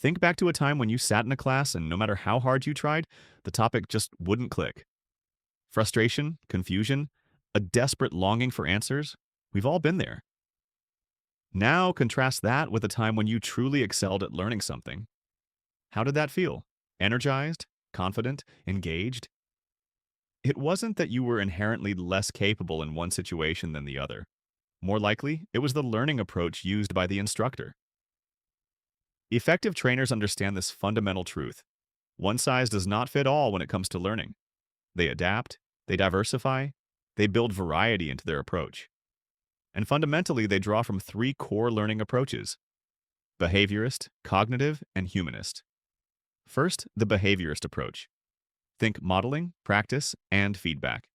Think back to a time when you sat in a class and no matter how hard you tried, the topic just wouldn't click. Frustration, confusion, a desperate longing for answers. We've all been there. Now contrast that with a time when you truly excelled at learning something. How did that feel? Energized? Confident? Engaged? It wasn't that you were inherently less capable in one situation than the other. More likely, it was the learning approach used by the instructor. Effective trainers understand this fundamental truth. One size does not fit all when it comes to learning. They adapt, they diversify, they build variety into their approach. And fundamentally, they draw from three core learning approaches: behaviorist, cognitive, and humanist. First, the behaviorist approach. Think modeling, practice, and feedback.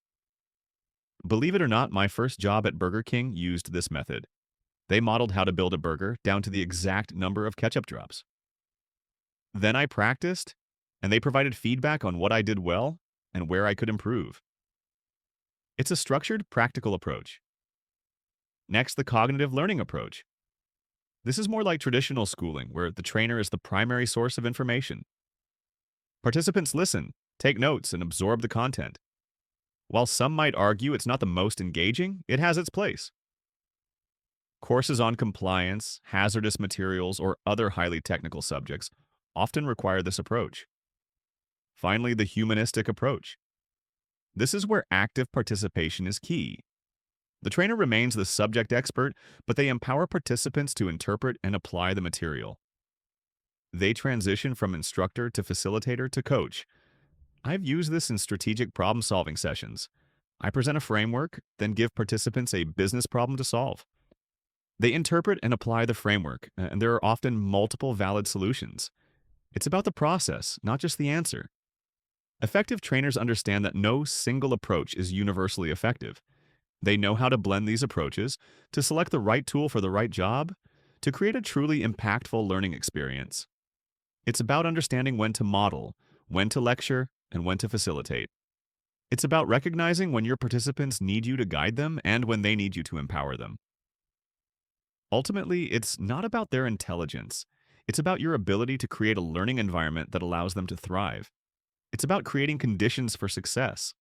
Believe it or not, my first job at Burger King used this method. They modeled how to build a burger down to the exact number of ketchup drops. Then I practiced, and they provided feedback on what I did well and where I could improve. It's a structured, practical approach. Next, the cognitive learning approach. This is more like traditional schooling, where the trainer is the primary source of information. Participants listen, take notes, and absorb the content. While some might argue it's not the most engaging, it has its place. Courses on compliance, hazardous materials, or other highly technical subjects often require this approach. Finally, the humanistic approach. This is where active participation is key. The trainer remains the subject expert, but they empower participants to interpret and apply the material. They transition from instructor to facilitator to coach. I've used this in strategic problem-solving sessions. I present a framework, then give participants a business problem to solve. They interpret and apply the framework, and there are often multiple valid solutions. It's about the process, not just the answer. Effective trainers understand that no single approach is universally effective. They know how to blend these approaches, to select the right tool for the right job, to create a truly impactful learning experience. It's about understanding when to model, when to lecture, and when to facilitate. It's about recognizing when your participants need you to guide them and when they need you to empower them. Ultimately, it's not about their intelligence. It's about your ability to create a learning environment that allows them to thrive. It's about creating conditions for success.